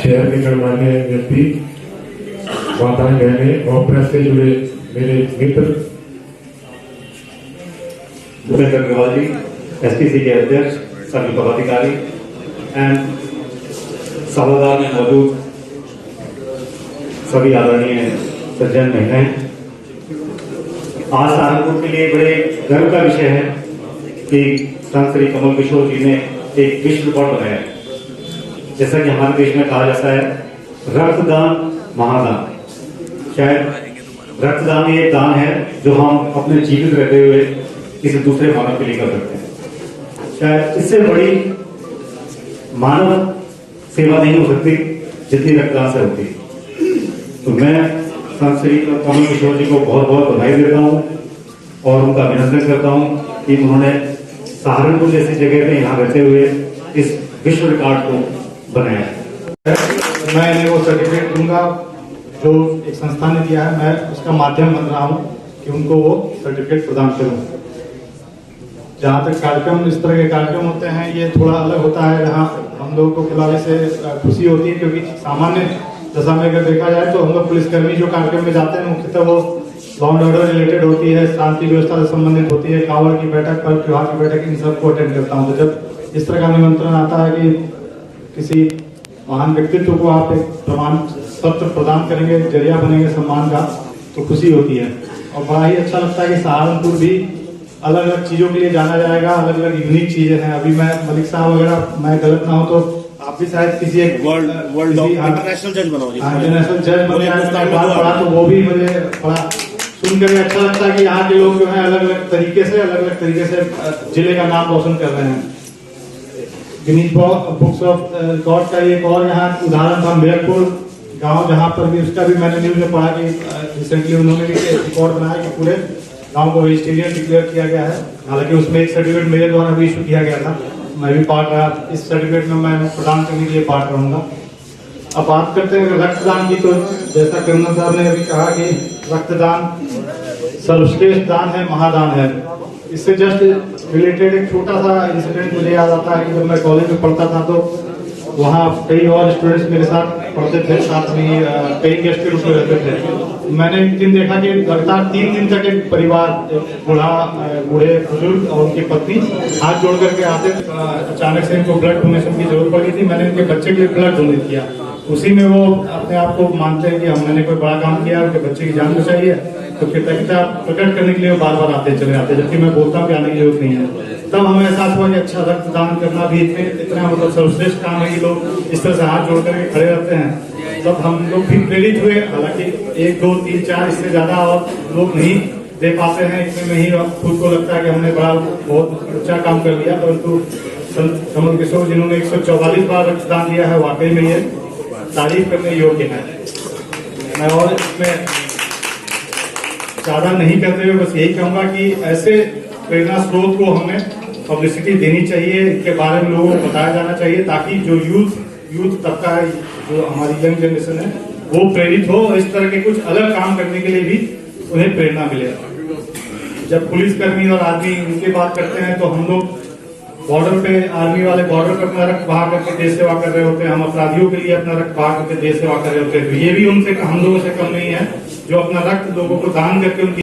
शहर के गणमान्य व्यक्ति, माताएं, बहनें और प्रेस से जुड़े मेरे मित्र, भूपेंद्र अग्रवाल जी, एसपीसी के अध्यक्ष, सभी पदाधिकारी एंड सभागार में मौजूद सभी आदरणीय सज्जन महिलाएं, आज सहारनपुर के लिए बड़े गर्व का विषय है कि संत श्री कमल किशोर जी ने एक विश्व रिकॉर्ड बनाया। जैसा कि हमारे देश में कहा जाता है, रक्तदान महादान। शायद रक्तदान ये दान है जो हम अपने जीवित रहते हुए किसी दूसरे मानव के लिए कर सकते हैं। शायद इससे बड़ी मानव सेवा नहीं हो सकती जितनी रक्तदान से होती। तो मैं संत श्री कमल किशोर जी को बहुत बहुत बधाई देता हूँ और उनका अभिनंदन करता हूँ कि उन्होंने सहारनपुर जैसी जगह पे यहाँ रहते हुए इस विश्व रिकॉर्ड को बनाया। मैं इन्हें वो सर्टिफिकेट दूंगा जो एक संस्था ने दिया है। मैं उसका माध्यम बन रहा हूँ कि उनको वो सर्टिफिकेट प्रदान करूँ। जहाँ तक कार्यक्रम, इस तरह के कार्यक्रम होते हैं, ये थोड़ा अलग होता है। जहाँ हम लोगों को बुलाने से खुशी होती है, क्योंकि सामान्य दशा में अगर देखा जाए तो हम लोग पुलिसकर्मी जो कार्यक्रम में जाते हैं मुख्यतः वो लॉ एंड ऑर्डर रिलेटेड होती है, शांति व्यवस्था से संबंधित होती है, कांवड़ की बैठक, पर्व त्योहार की बैठक, इन सबको अटेंड करता हूँ। तो जब इस तरह का निमंत्रण आता है कि किसी महान व्यक्तित्व को आप एक प्रमाण पत्र प्रदान करेंगे, जरिया बनेंगे सम्मान का, तो खुशी होती है। और बड़ा ही अच्छा लगता है कि सहारनपुर भी अलग अलग चीजों के लिए जाना जाएगा। अलग अलग यूनिक चीजें हैं। अभी मैं मलिक साहब वगैरह, मैं गलत ना हो तो आप भी शायद किसी एक वर्ल्ड इंटरनेशनल जज बनो, इंटरनेशनल जज पढ़ा, तो वो भी मुझे बड़ा सुनकर अच्छा लगता है कि यहाँ के लोग जो है अलग अलग तरीके से जिले का नाम रोशन कर रहे हैं। गिनीज बुक्स ऑफ रिकॉर्ड का एक और यहाँ उदाहरण था, मेरपुर गांव, जहाँ पर भी उसका भी मैंने न्यूज में पढ़ा कि रिसेंटली उन्होंने भी रिकॉर्ड बनाया कि पूरे गांव को वेजिटेरियन डिक्लेयर किया गया है। हालांकि उसमें एक सर्टिफिकेट मेरे द्वारा भी इशू किया गया था, मैं भी पार्ट रहा। इस सर्टिफिकेट में मैं प्रदान करने के लिए पार्ट रहूंगा। अब बात करते हैं रक्तदान की, तो जैसा कर्नल साहब ने अभी कहा कि रक्तदान सर्वश्रेष्ठ दान है, महादान है। इससे जस्ट रिलेटेड एक छोटा सा इंसिडेंट मुझे याद आता है कि जब मैं कॉलेज में पढ़ता था तो वहाँ कई और स्टूडेंट्स मेरे साथ पढ़ते थे, साथ में कई गेस्ट के रूप में रहते थे। मैंने एक दिन देखा कि लगातार 3 दिन तक एक परिवार, बूढ़े बुजुर्ग और उनकी पत्नी हाथ जोड़ करके आते। अचानक से इनको ब्लड डोनेशन की जरूरत पड़ी थी। मैंने उनके बच्चे के लिए ब्लड डोनेट किया। उसी में वो अपने आप को मानते हैं कि मैंने कोई बड़ा काम किया, उनके बच्चे की जान बचाई है, तो कृतज्ञता प्रकट करने के लिए वो बार बार आते चले आते, जबकि मैं बोलता हूँ कि आने की जरूरत नहीं है। तब हमें एहसास हुआ कि अच्छा, रक्तदान करना भी इतना मतलब सर्वश्रेष्ठ काम है कि लोग इस तरह से हाथ जोड़ करके खड़े रहते हैं। तब हम लोग भी प्रेरित हुए। हालांकि 1, 2, 3, 4 इससे ज्यादा और लोग नहीं दे पाते हैं, इतने में ही खुद को लगता है कि हमने बहुत अच्छा काम कर लिया। परंतु संत कमल किशोर जिन्होंने 144 बार रक्तदान दिया है, वाकई में ये तारीफ करने योग्य है। मैं और इसमें ज्यादा नहीं करते हुए बस यही कहूंगा कि ऐसे प्रेरणा स्रोत को हमें पब्लिसिटी देनी चाहिए, इनके बारे में लोगों को बताया जाना चाहिए, ताकि जो यूथ तबका है, जो हमारी यंग जनरेशन है, वो प्रेरित हो और इस तरह के कुछ अलग काम करने के लिए भी उन्हें प्रेरणा मिले। जब पुलिसकर्मी और आर्मी इनकी बात करते हैं तो हम लोग बॉर्डर पे, आर्मी वाले बॉर्डर पे अपना रक्त बहा करके देश सेवा कर रहे होते हैं। हम अपराधियों के लिए अपना रक्त बहा करके देश सेवा कर रहे होते हैं। तो ये भी उनसे, हम लोगों से कम नहीं है जो अपना रक्त लोगों को दान करके उनकी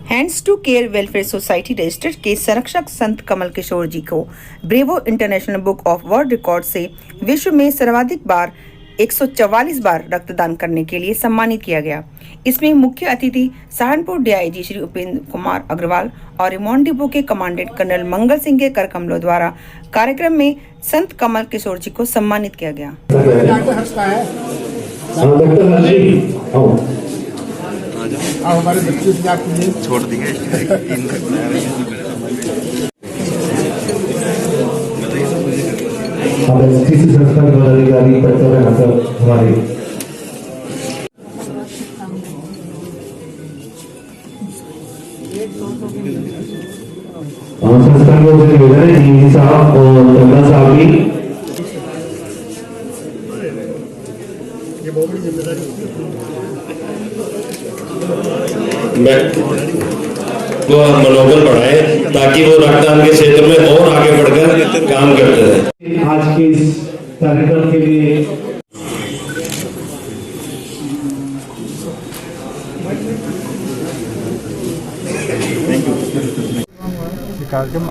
hands to care welfare society registered के संरक्षक संत कमल किशोर जी को Bravo International Book of World Record से विश्व में सर्वाधिक बार 144 बार रक्तदान करने के लिए सम्मानित किया गया। इसमें मुख्य अतिथि सहारनपुर डीआईजी श्री उपेंद्र कुमार अग्रवाल और रिमांड डिपो के कमांडेंट कर्नल मंगल सिंह के कर कमलों द्वारा कार्यक्रम में संत कमल किशोर जी को सम्मानित किया गया। हमारे बच्चे से आप छोड़ दिए अब किसी संस्था के पदाधिकारी कर्तव्य हासिल हमारे संस्था के उनसे निवेदन है जी साहब और चंदा साहब भी वो मनोबल बढ़ाए ताकि वो रक्तदान के क्षेत्र में और आगे बढ़कर काम करते रहे। आज के इस कार्यक्रम के लिए कार्यक्रम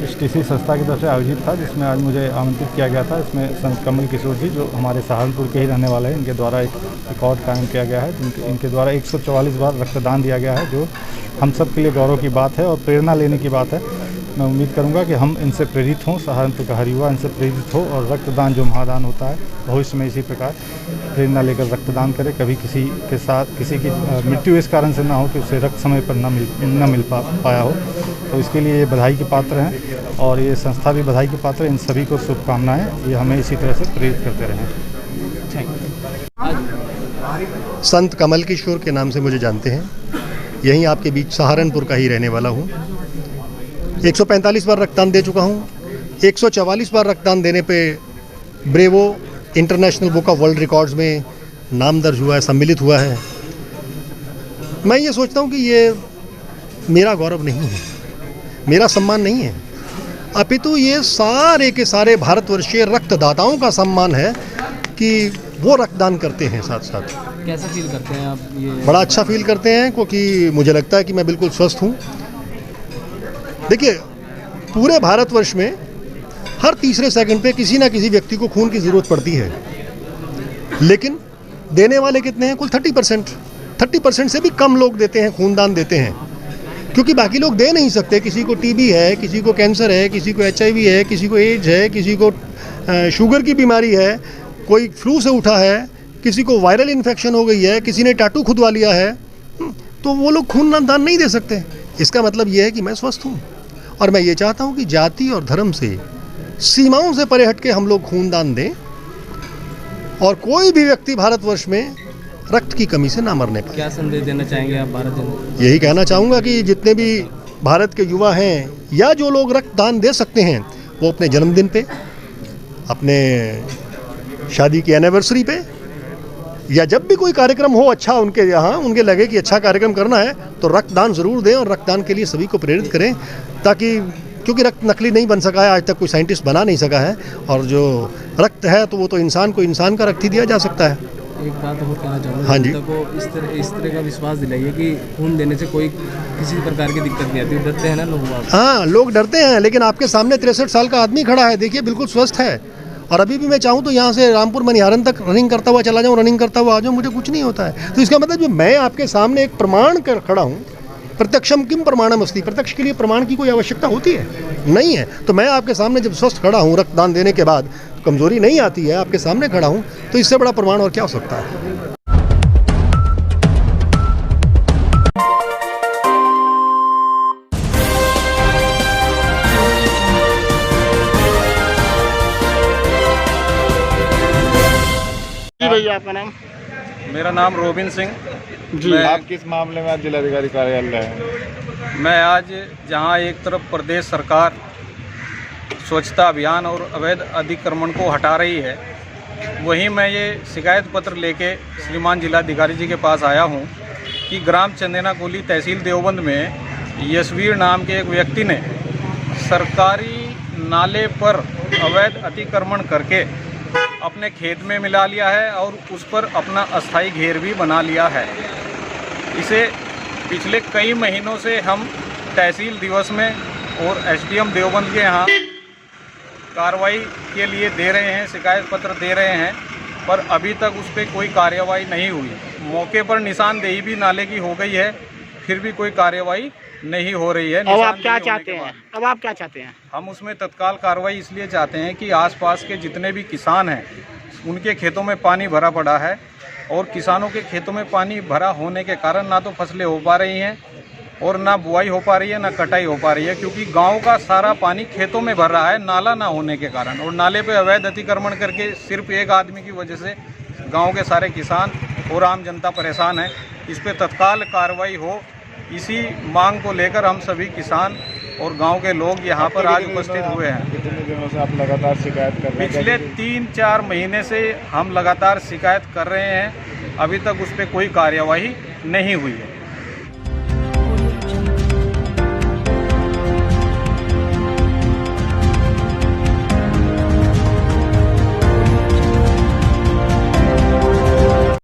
STC संस्था की तरफ से आयोजित था, जिसमें आज मुझे आमंत्रित किया गया था। इसमें संत कमल किशोर जी, जो हमारे सहारनपुर के ही रहने वाले हैं, इनके द्वारा एक रिकॉर्ड कायम किया गया है। इनके द्वारा 144 बार रक्तदान दिया गया है, जो हम सब के लिए गौरव की बात है और प्रेरणा लेने की बात है। मैं उम्मीद करूंगा कि हम इनसे प्रेरित हों, सहारनपुर का हर युवा इनसे प्रेरित हो और रक्तदान जो महादान होता है, भविष्य में इसी प्रकार प्रेरणा लेकर रक्तदान करे। कभी किसी के साथ किसी की मृत्यु इस कारण से ना हो कि उसे रक्त समय पर न मिल पाया हो, तो इसके लिए ये बधाई के पात्र हैं और ये संस्था भी बधाई के पात्र है। इन सभी को शुभकामनाएँ, ये हमें इसी तरह से प्रेरित करते रहें। संत कमल किशोर के नाम से मुझे जानते हैं, यहीं आपके बीच सहारनपुर का ही रहने वाला हूँ। 145 बार रक्तदान दे चुका हूँ। 144 बार रक्तदान देने पे Bravo International Book of World Records में नाम दर्ज हुआ है, सम्मिलित हुआ है। मैं ये सोचता हूँ कि ये मेरा गौरव नहीं है, मेरा सम्मान नहीं है, अपितु ये सारे के सारे भारतवर्षीय रक्तदाताओं का सम्मान है कि वो रक्तदान करते हैं। साथ साथ कैसा फील करते हैं आप? ये बड़ा अच्छा फील करते हैं, क्योंकि मुझे लगता है कि मैं बिल्कुल स्वस्थ हूँ। देखिए, पूरे भारतवर्ष में हर तीसरे सेकंड पे किसी ना किसी व्यक्ति को खून की ज़रूरत पड़ती है, लेकिन देने वाले कितने हैं? कुल 30% से भी कम लोग देते हैं, खूनदान देते हैं, क्योंकि बाकी लोग दे नहीं सकते। किसी को टीबी है, किसी को कैंसर है, किसी को HIV है, किसी को एड्स है, किसी को शुगर की बीमारी है, कोई फ्लू से उठा है, किसी को वायरल इन्फेक्शन हो गई है, किसी ने टैटू खुदवा लिया है, तो वो लोग खून दान नहीं दे सकते। इसका मतलब ये है कि मैं स्वस्थ हूँ और मैं ये चाहता हूँ कि जाति और धर्म से, सीमाओं से परे हट के हम लोग खूनदान दें और कोई भी व्यक्ति भारतवर्ष में रक्त की कमी से ना मरने पाए। क्या संदेश देना चाहेंगे आप भारत जनता? यही कहना चाहूँगा कि जितने भी भारत के युवा हैं या जो लोग रक्तदान दे सकते हैं, वो अपने जन्मदिन पे, अपने शादी की एनिवर्सरी पे, या जब भी कोई कार्यक्रम हो अच्छा उनके यहाँ, उनके लगे कि अच्छा कार्यक्रम करना है, तो रक्तदान ज़रूर दें और रक्तदान के लिए सभी को प्रेरित करें, ताकि क्योंकि रक्त नकली नहीं बन सका है, आज तक कोई साइंटिस्ट बना नहीं सका है, और जो रक्त है तो वो तो इंसान को इंसान का रक्त ही दिया जा सकता है। एक बात और कहना चाहूँगा, हाँ जी, को इस तरह का विश्वास दिलाइए कि खून देने से कोई किसी प्रकार की दिक्कत नहीं आती। डरते हैं ना लोग? हाँ, लोग डरते हैं, लेकिन आपके सामने 63 साल का आदमी खड़ा है, देखिए बिल्कुल स्वस्थ है, और अभी भी मैं चाहूँ तो यहाँ से रामपुर मनिहारन तक रनिंग करता हुआ चला जाऊँ, रनिंग करता हुआ आ जाऊँ, मुझे कुछ नहीं होता है। तो इसका मतलब मैं आपके सामने एक प्रमाण कर खड़ा हूँ। प्रत्यक्षम किम प्रमाणम अस्ति, प्रत्यक्ष के लिए प्रमाण की कोई आवश्यकता होती है नहीं है। तो मैं आपके सामने जब स्वस्थ खड़ा हूँ, रक्तदान देने के बाद कमजोरी नहीं आती है, आपके सामने खड़ा हूँ, तो इससे बड़ा प्रमाण और क्या हो सकता है। भैया आपका नाम? मेरा नाम रोबिन सिंह जी। आप किस मामले में आज जिलाधिकारी कार्यालय हैं? मैं आज जहां एक तरफ प्रदेश सरकार स्वच्छता अभियान और अवैध अतिक्रमण को हटा रही है, वहीं मैं ये शिकायत पत्र लेके श्रीमान जिलाधिकारी जी के पास आया हूं कि ग्राम चंदेना कोली तहसील देवबंद में यशवीर नाम के एक व्यक्ति ने सरकारी नाले पर अवैध अतिक्रमण करके अपने खेत में मिला लिया है और उस पर अपना अस्थाई घेर भी बना लिया है। इसे पिछले कई महीनों से हम तहसील दिवस में और SDM देवबंद के यहाँ कार्रवाई के लिए दे रहे हैं, शिकायत पत्र दे रहे हैं, पर अभी तक उस पर कोई कार्रवाई नहीं हुई। मौके पर निशानदेही भी नाले की हो गई है, फिर भी कोई कार्रवाई नहीं हो रही है। अब आप क्या चाहते हैं? हम उसमें तत्काल कार्रवाई इसलिए चाहते हैं कि आसपास के जितने भी किसान हैं, उनके खेतों में पानी भरा पड़ा है और किसानों के खेतों में पानी भरा होने के कारण ना तो फसलें हो पा रही हैं और ना बुआई हो पा रही है ना कटाई हो पा रही है, क्योंकि गांव का सारा पानी खेतों में भर रहा है नाला ना होने के कारण। और नाले पे अवैध अतिक्रमण करके सिर्फ एक आदमी की वजह से गांव के सारे किसान और आम जनता परेशान है। इस पे तत्काल कार्रवाई हो, इसी मांग को लेकर हम सभी किसान और गांव के लोग यहाँ पर आज उपस्थित हुए हैं। कितने दिनों से आप लगातार शिकायत कर रहे हैं? पिछले 3-4 महीने से हम लगातार शिकायत कर रहे हैं, अभी तक उस पर कोई कार्यवाही नहीं हुई है।